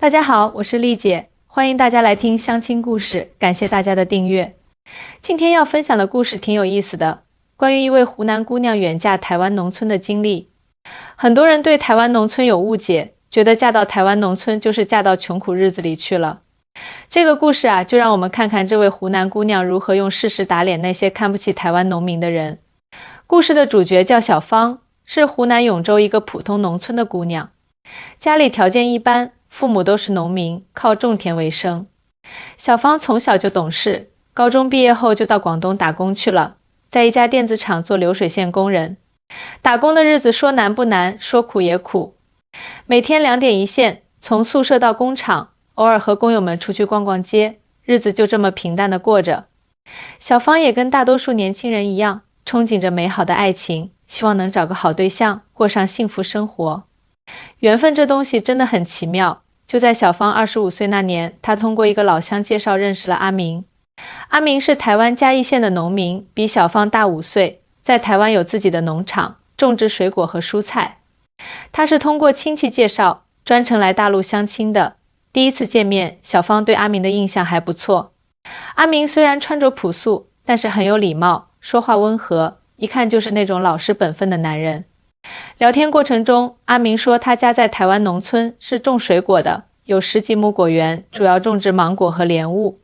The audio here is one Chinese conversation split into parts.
大家好，我是丽姐，欢迎大家来听相亲故事，感谢大家的订阅。今天要分享的故事挺有意思的，关于一位湖南姑娘远嫁台湾农村的经历。很多人对台湾农村有误解，觉得嫁到台湾农村就是嫁到穷苦日子里去了。这个故事就让我们看看这位湖南姑娘如何用事实打脸那些看不起台湾农民的人。故事的主角叫小芳，是湖南永州一个普通农村的姑娘，家里条件一般，父母都是农民，靠种田为生。小芳从小就懂事，高中毕业后就到广东打工去了，在一家电子厂做流水线工人。打工的日子说难不难，说苦也苦。每天2点一线，从宿舍到工厂，偶尔和工友们出去逛逛街，日子就这么平淡的过着。小芳也跟大多数年轻人一样，憧憬着美好的爱情，希望能找个好对象，过上幸福生活。缘分这东西真的很奇妙，就在小芳25岁那年，她通过一个老乡介绍认识了阿明。阿明是台湾嘉义县的农民，比小芳大5岁，在台湾有自己的农场，种植水果和蔬菜。他是通过亲戚介绍，专程来大陆相亲的。第一次见面，小芳对阿明的印象还不错。阿明虽然穿着朴素，但是很有礼貌，说话温和，一看就是那种老实本分的男人。聊天过程中，阿明说他家在台湾农村，是种水果的，有10几亩果园，主要种植芒果和莲雾。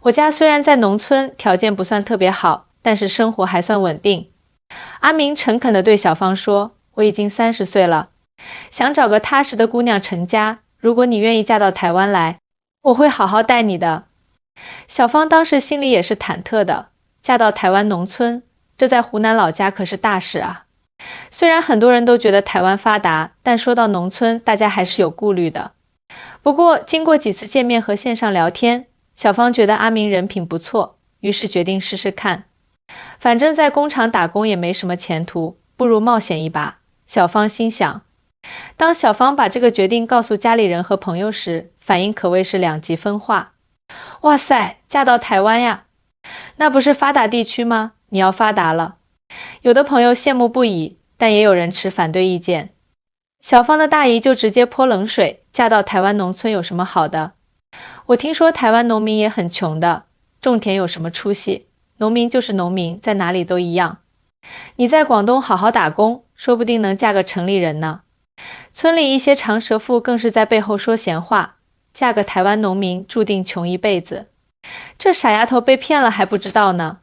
我家虽然在农村，条件不算特别好，但是生活还算稳定。阿明诚恳地对小芳说，我已经30岁了，想找个踏实的姑娘成家，如果你愿意嫁到台湾来，我会好好待你的。小芳当时心里也是忐忑的，嫁到台湾农村，这在湖南老家可是大事啊。虽然很多人都觉得台湾发达，但说到农村，大家还是有顾虑的。不过经过几次见面和线上聊天，小芳觉得阿明人品不错，于是决定试试看。反正在工厂打工也没什么前途，不如冒险一把，小芳心想。当小芳把这个决定告诉家里人和朋友时，反应可谓是两极分化。哇塞，嫁到台湾呀？那不是发达地区吗？你要发达了。有的朋友羡慕不已，但也有人持反对意见。小芳的大姨就直接泼冷水，嫁到台湾农村有什么好的？我听说台湾农民也很穷的，种田有什么出息？农民就是农民，在哪里都一样。你在广东好好打工，说不定能嫁个城里人呢。村里一些长舌妇更是在背后说闲话，嫁个台湾农民注定穷一辈子。这傻丫头被骗了还不知道呢。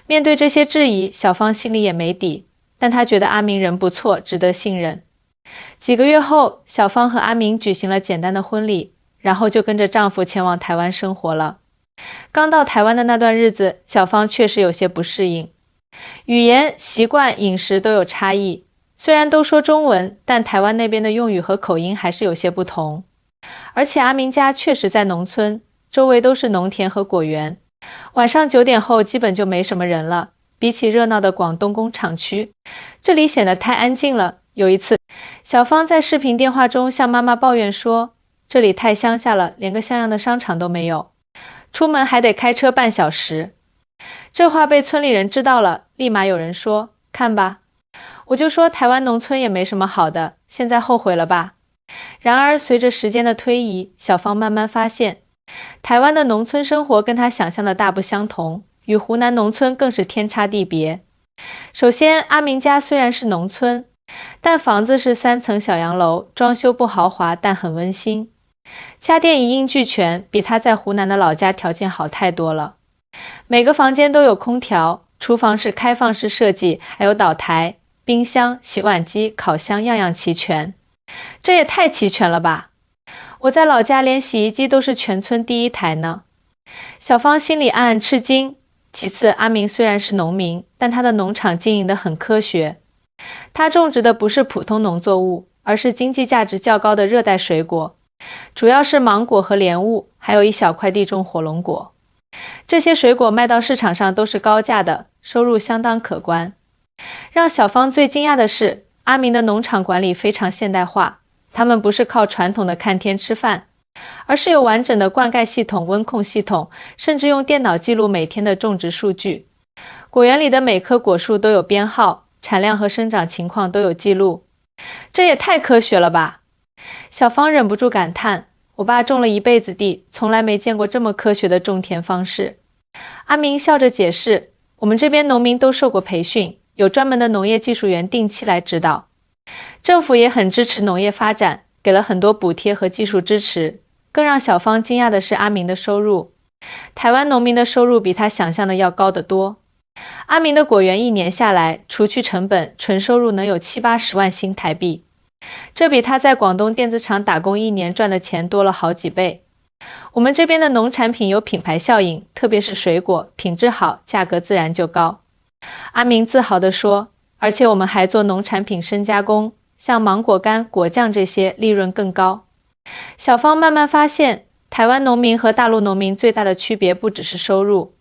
面对这些质疑，小芳心里也没底，但她觉得阿明人不错，值得信任。几个月后，小芳和阿明举行了简单的婚礼，然后就跟着丈夫前往台湾生活了。刚到台湾的那段日子，小芳确实有些不适应，语言、习惯、饮食都有差异。虽然都说中文，但台湾那边的用语和口音还是有些不同。而且阿明家确实在农村，周围都是农田和果园。晚上9点后基本就没什么人了，比起热闹的广东工厂区，这里显得太安静了。有一次，小芳在视频电话中向妈妈抱怨说，这里太乡下了，连个像样的商场都没有，出门还得开车半小时。这话被村里人知道了，立马有人说，看吧，我就说台湾农村也没什么好的，现在后悔了吧？然而随着时间的推移，小芳慢慢发现，台湾的农村生活跟她想象的大不相同，与湖南农村更是天差地别。首先，阿明家虽然是农村，但房子是3层小洋楼，装修不豪华，但很温馨。家电一应俱全，比他在湖南的老家条件好太多了。每个房间都有空调，厨房是开放式设计，还有岛台、冰箱、洗碗机、烤箱，样样齐全。这也太齐全了吧！我在老家连洗衣机都是全村第1台呢。小芳心里暗暗吃惊。其次，阿明虽然是农民，但他的农场经营得很科学。他种植的不是普通农作物，而是经济价值较高的热带水果，主要是芒果和莲雾，还有一小块地种火龙果。这些水果卖到市场上都是高价的，收入相当可观。让小芳最惊讶的是，阿明的农场管理非常现代化，他们不是靠传统的看天吃饭，而是有完整的灌溉系统、温控系统，甚至用电脑记录每天的种植数据。果园里的每棵果树都有编号，产量和生长情况都有记录。这也太科学了吧！小芳忍不住感叹，我爸种了一辈子地，从来没见过这么科学的种田方式。阿明笑着解释，我们这边农民都受过培训，有专门的农业技术员定期来指导。政府也很支持农业发展，给了很多补贴和技术支持。更让小芳惊讶的是阿明的收入，台湾农民的收入比他想象的要高得多。阿明的果园一年下来，除去成本，纯收入能有70-80万新台币，这比他在广东电子厂打工一年赚的钱多了好几倍。我们这边的农产品有品牌效应，特别是水果，品质好，价格自然就高。阿明自豪地说，而且我们还做农产品深加工，像芒果干、果酱这些，利润更高。小芳慢慢发现，台湾农民和大陆农民最大的区别不只是收入，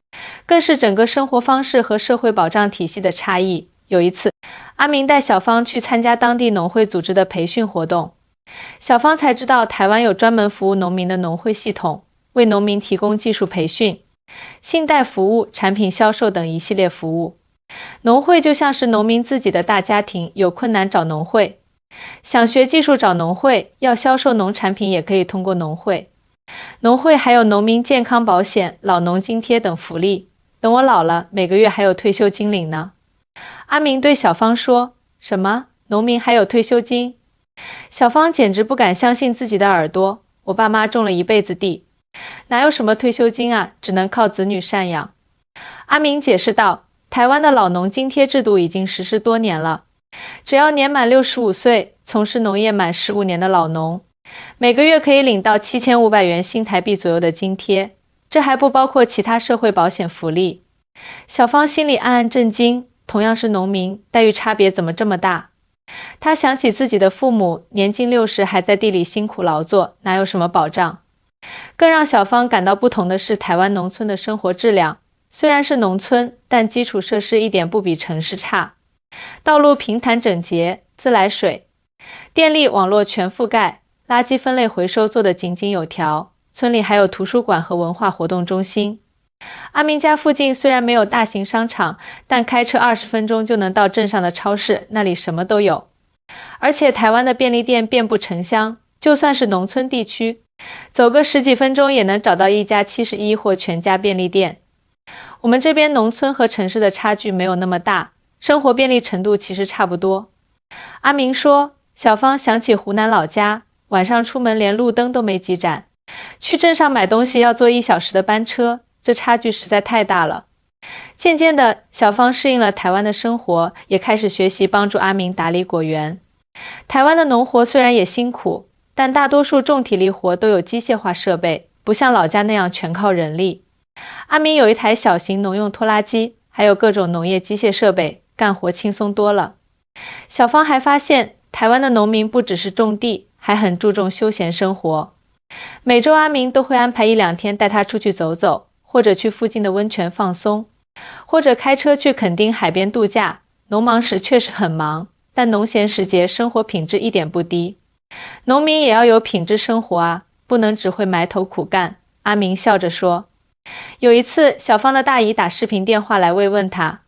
更是整个生活方式和社会保障体系的差异。有一次，阿明带小芳去参加当地农会组织的培训活动，小芳才知道台湾有专门服务农民的农会系统，为农民提供技术培训、信贷服务、产品销售等一系列服务。农会就像是农民自己的大家庭，有困难找农会，想学技术找农会，要销售农产品也可以通过农会。农会还有农民健康保险、老农津贴等福利，等我老了，每个月还有退休金领呢。阿明对小芳说，什么？农民还有退休金？小芳简直不敢相信自己的耳朵，我爸妈种了一辈子地，哪有什么退休金啊，只能靠子女赡养。阿明解释道，台湾的老农津贴制度已经实施多年了，只要年满65岁，从事农业满15年的老农，每个月可以领到7500元新台币左右的津贴，这还不包括其他社会保险福利。小芳心里暗暗震惊，同样是农民，待遇差别怎么这么大？她想起自己的父母年近60还在地里辛苦劳作，哪有什么保障？更让小芳感到不同的是台湾农村的生活质量，虽然是农村，但基础设施一点不比城市差，道路平坦整洁，自来水、电力网络全覆盖，垃圾分类回收做得井井有条，村里还有图书馆和文化活动中心。阿明家附近虽然没有大型商场，但开车20分钟就能到镇上的超市，那里什么都有。而且台湾的便利店遍布城乡，就算是农村地区，走个10几分钟也能找到一家71或全家便利店。我们这边农村和城市的差距没有那么大，生活便利程度其实差不多。阿明说，小芳想起湖南老家，晚上出门连路灯都没几盏，去镇上买东西要坐1小时的班车，这差距实在太大了。渐渐的，小芳适应了台湾的生活，也开始学习帮助阿明打理果园。台湾的农活虽然也辛苦，但大多数重体力活都有机械化设备，不像老家那样全靠人力。阿明有一台小型农用拖拉机，还有各种农业机械设备，干活轻松多了。小芳还发现，台湾的农民不只是种地，还很注重休闲生活。每周阿明都会安排1-2天带他出去走走，或者去附近的温泉放松，或者开车去垦丁海边度假。农忙时确实很忙，但农闲时节生活品质一点不低。农民也要有品质生活啊，不能只会埋头苦干。阿明笑着说。有一次，小芳的大姨打视频电话来慰问她，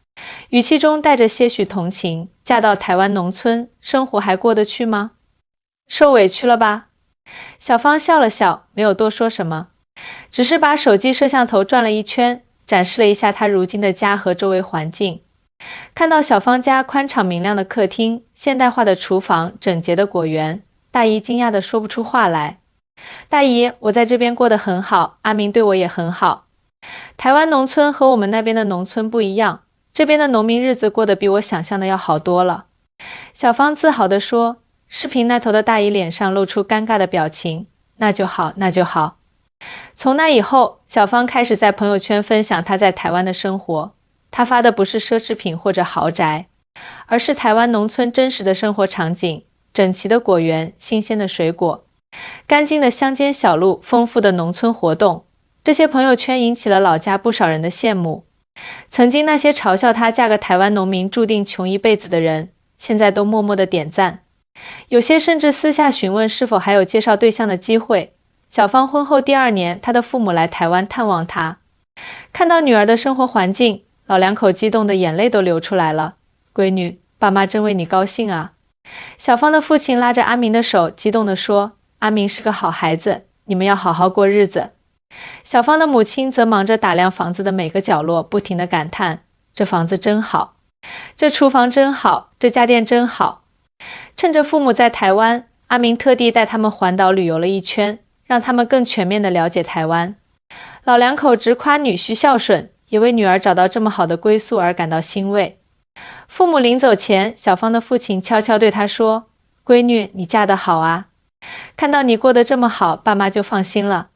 语气中带着些许同情，嫁到台湾农村，生活还过得去吗？受委屈了吧？小芳笑了笑，没有多说什么，只是把手机摄像头转了一圈，展示了一下她如今的家和周围环境。看到小芳家宽敞明亮的客厅、现代化的厨房、整洁的果园，大姨惊讶地说不出话来。大姨，我在这边过得很好，阿明对我也很好。台湾农村和我们那边的农村不一样，这边的农民日子过得比我想象的要好多了。小芳自豪地说，视频那头的大姨脸上露出尴尬的表情，那就好，那就好。从那以后，小芳开始在朋友圈分享她在台湾的生活。她发的不是奢侈品或者豪宅，而是台湾农村真实的生活场景，整齐的果园，新鲜的水果，干净的乡间小路，丰富的农村活动。这些朋友圈引起了老家不少人的羡慕。曾经那些嘲笑她嫁个台湾农民注定穷一辈子的人，现在都默默的点赞。有些甚至私下询问是否还有介绍对象的机会。小芳婚后第2年，她的父母来台湾探望她，看到女儿的生活环境，老两口激动的眼泪都流出来了。闺女，爸妈真为你高兴啊。小芳的父亲拉着阿明的手，激动地说，阿明是个好孩子，你们要好好过日子。小芳的母亲则忙着打量房子的每个角落，不停地感叹：这房子真好，这厨房真好，这家电真好。趁着父母在台湾，阿明特地带他们环岛旅游了一圈，让他们更全面地了解台湾。老两口直夸女婿孝顺，也为女儿找到这么好的归宿而感到欣慰。父母临走前，小芳的父亲悄悄对她说：闺女，你嫁得好啊，看到你过得这么好，爸妈就放心了。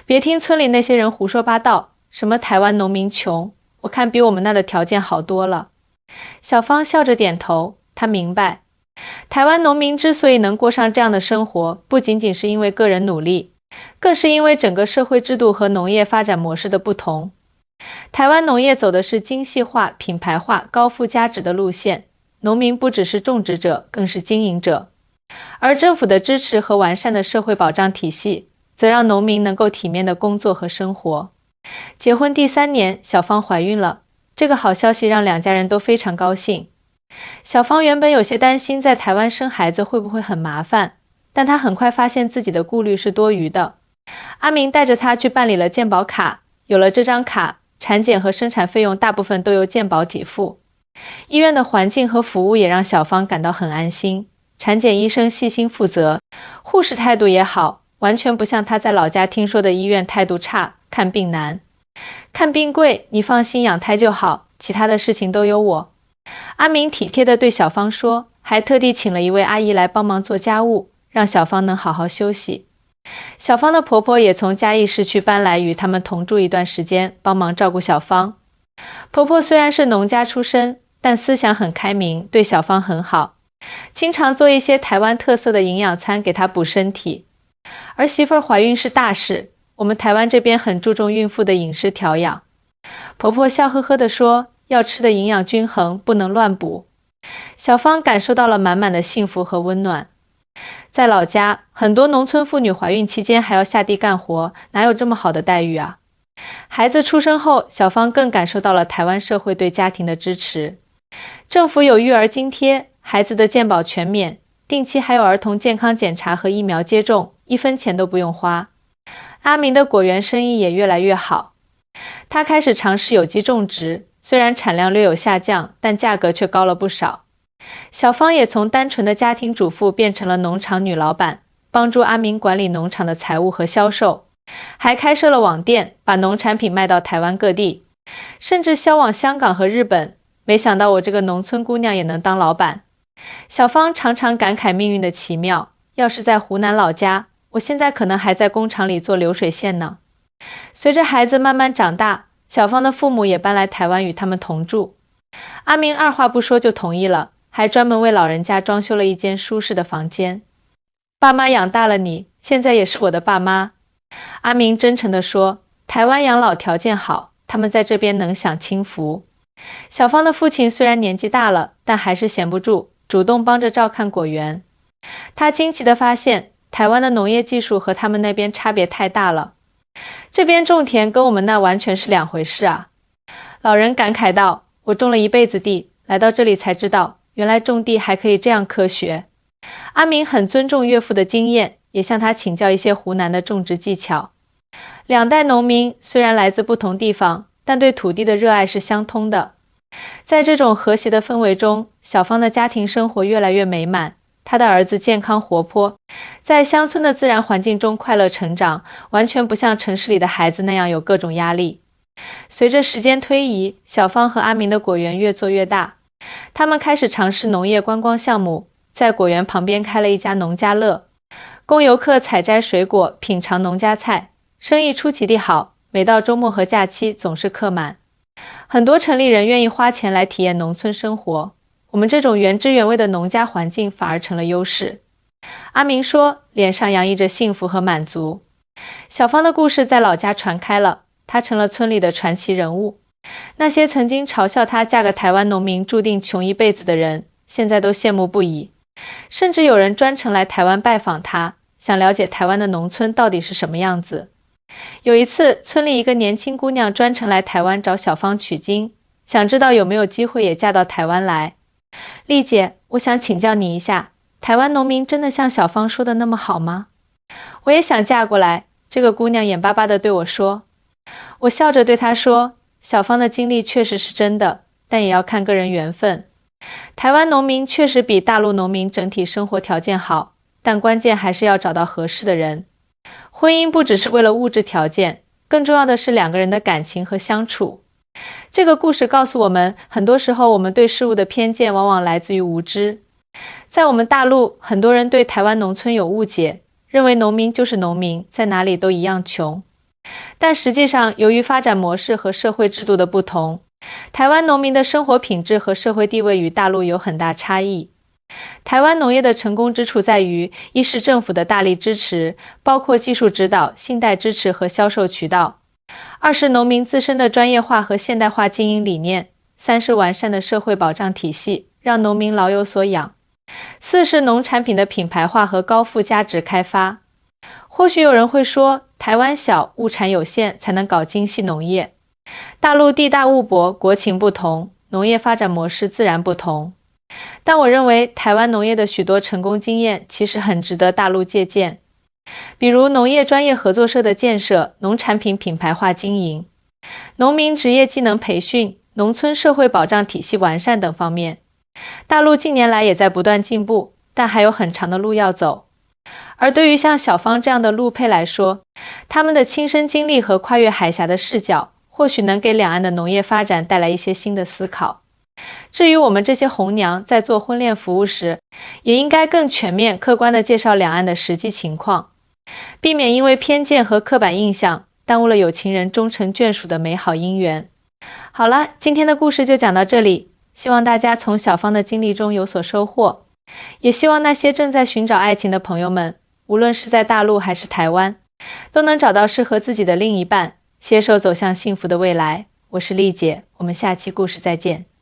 别听村里那些人胡说八道，什么台湾农民穷，我看比我们那的条件好多了。小芳笑着点头，她明白，台湾农民之所以能过上这样的生活，不仅仅是因为个人努力，更是因为整个社会制度和农业发展模式的不同。台湾农业走的是精细化、品牌化、高附加值的路线，农民不只是种植者，更是经营者。而政府的支持和完善的社会保障体系，则让农民能够体面的工作和生活。结婚第3年，小芳怀孕了，这个好消息让两家人都非常高兴。小芳原本有些担心在台湾生孩子会不会很麻烦，但她很快发现自己的顾虑是多余的。阿明带着她去办理了健保卡，有了这张卡，产检和生产费用大部分都由健保给付。医院的环境和服务也让小芳感到很安心，产检医生细心负责，护士态度也好，完全不像她在老家听说的医院态度差，看病难。看病贵，你放心养胎就好，其他的事情都由我。阿明体贴地对小芳说，还特地请了一位阿姨来帮忙做家务，让小芳能好好休息。小芳的婆婆也从嘉义市区搬来与他们同住一段时间，帮忙照顾小芳。婆婆虽然是农家出身，但思想很开明，对小芳很好，经常做一些台湾特色的营养餐给她补身体。儿媳妇怀孕是大事，我们台湾这边很注重孕妇的饮食调养。婆婆笑呵呵地说，要吃的营养均衡，不能乱补。小芳感受到了满满的幸福和温暖。在老家，很多农村妇女怀孕期间还要下地干活，哪有这么好的待遇啊？孩子出生后，小芳更感受到了台湾社会对家庭的支持。政府有育儿津贴，孩子的健保全免，定期还有儿童健康检查和疫苗接种，1分钱都不用花。阿明的果园生意也越来越好，他开始尝试有机种植，虽然产量略有下降，但价格却高了不少。小芳也从单纯的家庭主妇变成了农场女老板，帮助阿明管理农场的财务和销售，还开设了网店，把农产品卖到台湾各地，甚至销往香港和日本。没想到我这个农村姑娘也能当老板。小芳常常感慨命运的奇妙，要是在湖南老家，我现在可能还在工厂里做流水线呢。随着孩子慢慢长大，小芳的父母也搬来台湾与他们同住。阿明二话不说就同意了，还专门为老人家装修了一间舒适的房间。爸妈养大了你，现在也是我的爸妈。阿明真诚地说，台湾养老条件好，他们在这边能享清福。小芳的父亲虽然年纪大了，但还是闲不住，主动帮着照看果园。他惊奇地发现，台湾的农业技术和他们那边差别太大了，这边种田跟我们那完全是两回事啊。老人感慨道，我种了一辈子地，来到这里才知道，原来种地还可以这样科学。阿明很尊重岳父的经验，也向他请教一些湖南的种植技巧。两代农民虽然来自不同地方，但对土地的热爱是相通的。在这种和谐的氛围中，小芳的家庭生活越来越美满。她的儿子健康活泼，在乡村的自然环境中快乐成长，完全不像城市里的孩子那样有各种压力。随着时间推移，小芳和阿明的果园越做越大，他们开始尝试农业观光项目，在果园旁边开了一家农家乐，供游客采摘水果，品尝农家菜，生意出奇地好，每到周末和假期总是客满。很多城里人愿意花钱来体验农村生活，我们这种原汁原味的农家环境反而成了优势。阿明说，脸上洋溢着幸福和满足。小芳的故事在老家传开了，她成了村里的传奇人物。那些曾经嘲笑她嫁个台湾农民注定穷一辈子的人，现在都羡慕不已。甚至有人专程来台湾拜访她，想了解台湾的农村到底是什么样子。有一次，村里一个年轻姑娘专程来台湾找小芳取经，想知道有没有机会也嫁到台湾来。丽姐，我想请教你一下，台湾农民真的像小芳说的那么好吗？我也想嫁过来。这个姑娘眼巴巴地对我说。我笑着对她说，小芳的经历确实是真的，但也要看个人缘分。台湾农民确实比大陆农民整体生活条件好，但关键还是要找到合适的人。婚姻不只是为了物质条件，更重要的是两个人的感情和相处。这个故事告诉我们，很多时候我们对事物的偏见往往来自于无知。在我们大陆，很多人对台湾农村有误解，认为农民就是农民，在哪里都一样穷。但实际上，由于发展模式和社会制度的不同，台湾农民的生活品质和社会地位与大陆有很大差异。台湾农业的成功之处在于，一是政府的大力支持，包括技术指导、信贷支持和销售渠道；二是农民自身的专业化和现代化经营理念；三是完善的社会保障体系，让农民老有所养；四是农产品的品牌化和高附加值开发。或许有人会说，台湾小，物产有限，才能搞精细农业。大陆地大物博，国情不同，农业发展模式自然不同。但我认为，台湾农业的许多成功经验其实很值得大陆借鉴，比如农业专业合作社的建设、农产品品牌化经营、农民职业技能培训、农村社会保障体系完善等方面。大陆近年来也在不断进步，但还有很长的路要走。而对于像小芳这样的陆配来说，他们的亲身经历和跨越海峡的视角，或许能给两岸的农业发展带来一些新的思考。至于我们这些红娘在做婚恋服务时，也应该更全面客观地介绍两岸的实际情况，避免因为偏见和刻板印象耽误了有情人终成眷属的美好姻缘。好了，今天的故事就讲到这里，希望大家从小芳的经历中有所收获，也希望那些正在寻找爱情的朋友们，无论是在大陆还是台湾，都能找到适合自己的另一半，携手走向幸福的未来。我是丽姐，我们下期故事再见。